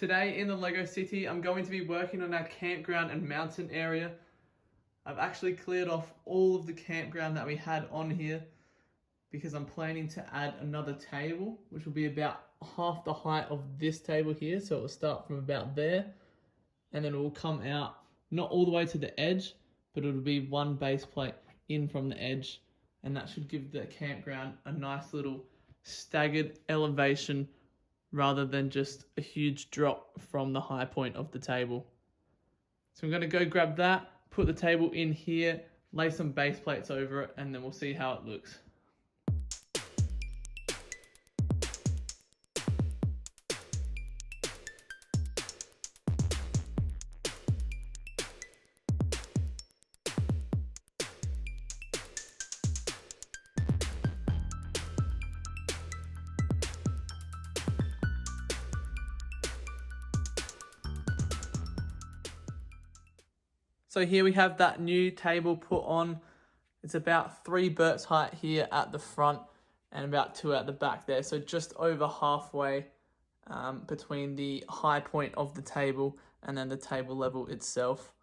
Today in the Lego City, I'm going to be working on our campground and mountain area. I've actually cleared off all of the campground that we had on here because I'm planning to add another table, which will be about half the height of this table here. So it will start from about there and then it will come out, not all the way to the edge, but it'll be one base plate in from the edge. And that should give the campground a nice little staggered elevation rather than just a huge drop from the high point of the table. So I'm going to go grab that, put the table in here, lay some base plates over it, and then we'll see how it looks. So here we have that new table put on. It's about 3 burps height here at the front and about 2 at the back there. So just over halfway between the high point of the table and then the table level itself.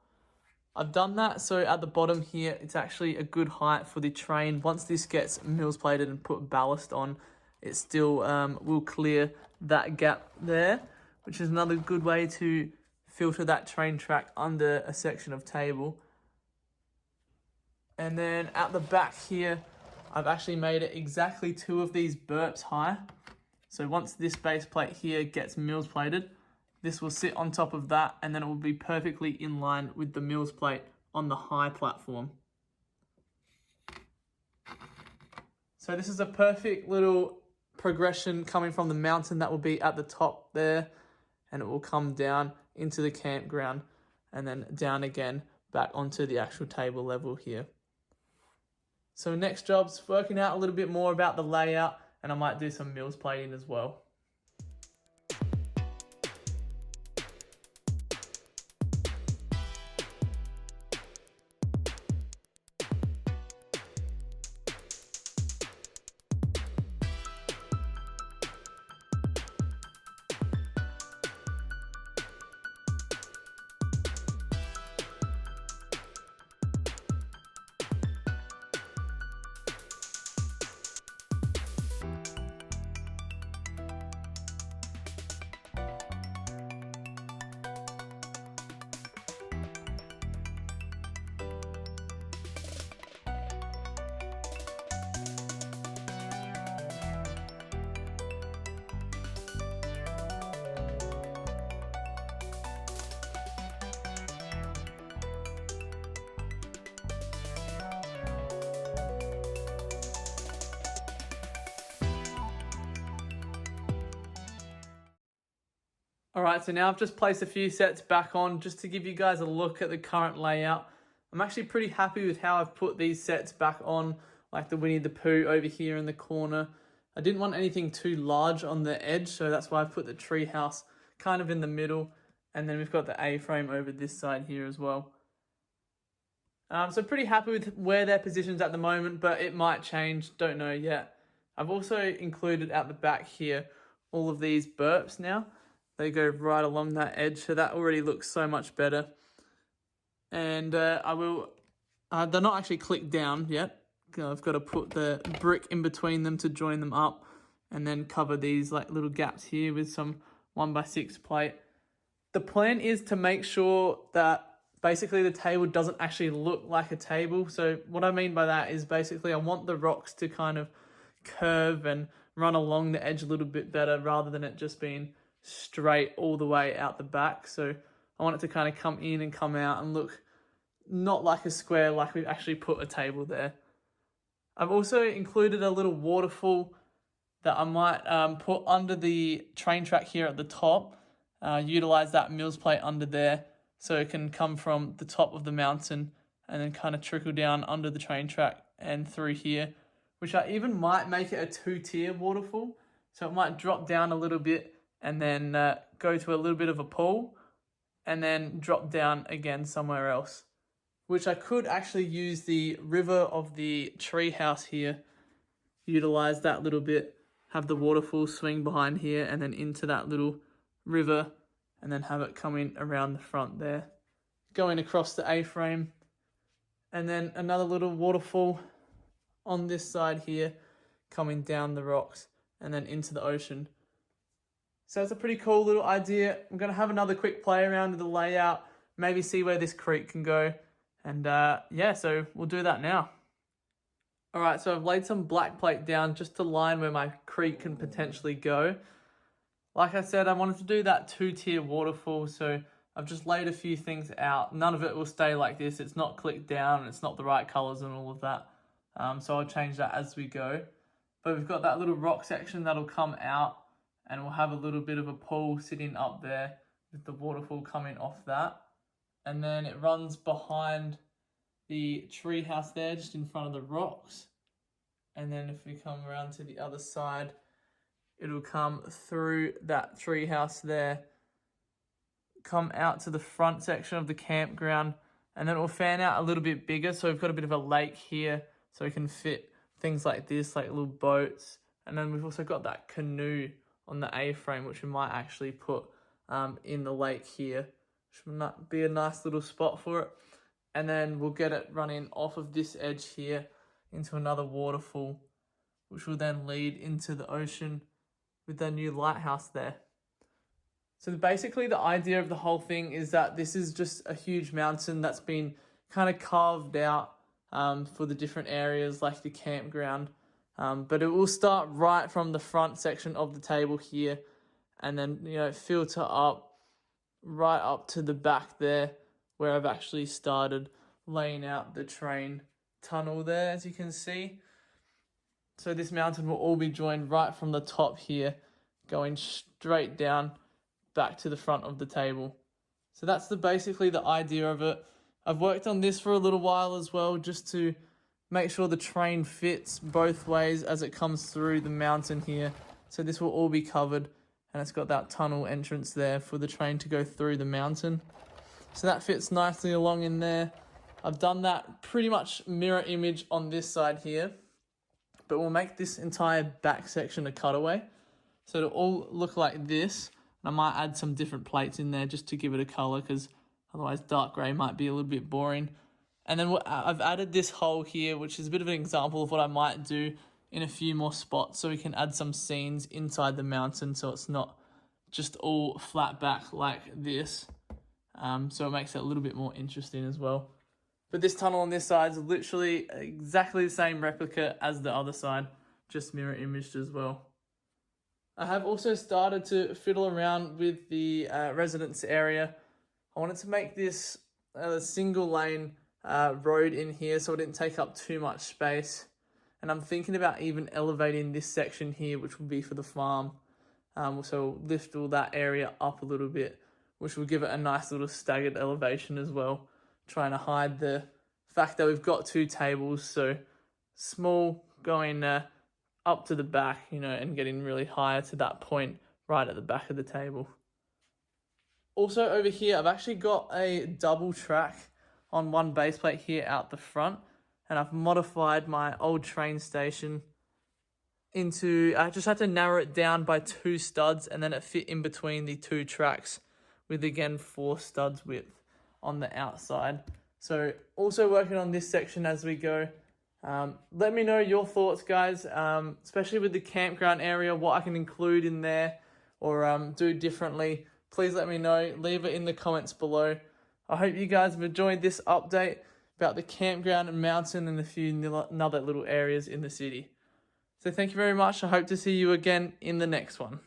I've done that so at the bottom here, it's actually a good height for the train. Once this gets mills plated and put ballast on, it still will clear that gap there, which is another good way to filter that train track under a section of table. And then at the back here, I've actually made it exactly 2 of these burps high. So once this base plate here gets mills plated, this will sit on top of that and then it will be perfectly in line with the mills plate on the high platform. So this is a perfect little progression coming from the mountain that will be at the top there, and it will come down into the campground and then down again back onto the actual table level here. So next job's working out a little bit more about the layout, and I might do some mills plating as well. Alright, so now I've just placed a few sets back on just to give you guys a look at the current layout. I'm actually pretty happy with how I've put these sets back on, like the Winnie the Pooh over here in the corner. I didn't want anything too large on the edge, so that's why I put the tree house kind of in the middle, and then we've got the A-frame over this side here as well. So pretty happy with where they're positioned at the moment, but it might change, don't know yet. I've also included at the back here all of these burps now. They go right along that edge, so that already looks so much better. And they're not actually clicked down yet. I've got to put the brick in between them to join them up, and then cover these like little gaps here with some 1x6 plate. The plan is to make sure that basically the table doesn't actually look like a table. So what I mean by that is basically I want the rocks to kind of curve and run along the edge a little bit better rather than it just being straight all the way out the back. So I want it to kind of come in and come out and look not like a square, like we've actually put a table there. I've also included a little waterfall that I might put under the train track here at the top, utilize that mills plate under there so it can come from the top of the mountain and then kind of trickle down under the train track and through here, which I even might make it a 2-tier waterfall. So it might drop down a little bit and then go to a little bit of a pool and then drop down again somewhere else, which I could actually use the river of the tree house here, utilize that little bit, have the waterfall swing behind here and then into that little river and then have it coming around the front there, going across the A-frame, and then another little waterfall on this side here, coming down the rocks and then into the ocean. So it's a pretty cool little idea. I'm going to have another quick play around with the layout, maybe see where this creek can go. And yeah, so we'll do that now. All right, so I've laid some black plate down just to line where my creek can potentially go. Like I said, I wanted to do that 2-tier waterfall, so I've just laid a few things out. None of it will stay like this. It's not clicked down, and it's not the right colors and all of that. So I'll change that as we go. But we've got that little rock section that'll come out, and we'll have a little bit of a pool sitting up there with the waterfall coming off that. And then it runs behind the tree house there, just in front of the rocks. And then if we come around to the other side, it'll come through that tree house there, come out to the front section of the campground, and then it will fan out a little bit bigger. So we've got a bit of a lake here, so we can fit things like this, like little boats. And then we've also got that canoe on the A-frame, which we might actually put in the lake here, which might be a nice little spot for it. And then we'll get it running off of this edge here into another waterfall, which will then lead into the ocean with the new lighthouse there. So basically the idea of the whole thing is that this is just a huge mountain that's been kind of carved out for the different areas like the campground. But it will start right from the front section of the table here, and then, you know, filter up right up to the back there where I've actually started laying out the train tunnel there, as you can see. So this mountain will all be joined right from the top here, going straight down back to the front of the table. So that's basically the idea of it. I've worked on this for a little while as well, just to make sure the train fits both ways as it comes through the mountain here. So this will all be covered, and it's got that tunnel entrance there for the train to go through the mountain. So that fits nicely along in there. I've done that pretty much mirror image on this side here, but we'll make this entire back section a cutaway. So it'll all look like this. And I might add some different plates in there just to give it a color, because otherwise dark gray might be a little bit boring. And then I've added this hole here, which is a bit of an example of what I might do in a few more spots, so we can add some scenes inside the mountain so it's not just all flat back like this. So it makes it a little bit more interesting as well. But this tunnel on this side is literally exactly the same replica as the other side, just mirror imaged as well. I have also started to fiddle around with the residence area. I wanted to make this a single lane road in here so it didn't take up too much space. And I'm thinking about even elevating this section here, which will be for the farm. So lift all that area up a little bit, which will give it a nice little staggered elevation as well, trying to hide the fact that we've got 2 tables, so small going up to the back, you know, and getting really higher to that point right at the back of the table. Also over here, I've actually got a double track on one base plate here out the front, and I've modified my old train station into, I just had to narrow it down by 2 studs, and then it fit in between the 2 tracks with, again, 4 studs width on the outside. So also working on this section as we go. Let me know your thoughts, guys, especially with the campground area, what I can include in there or do differently. Please let me know. Leave it in the comments below. I hope you guys have enjoyed this update about the campground and mountain and a few other little areas in the city. So thank you very much. I hope to see you again in the next one.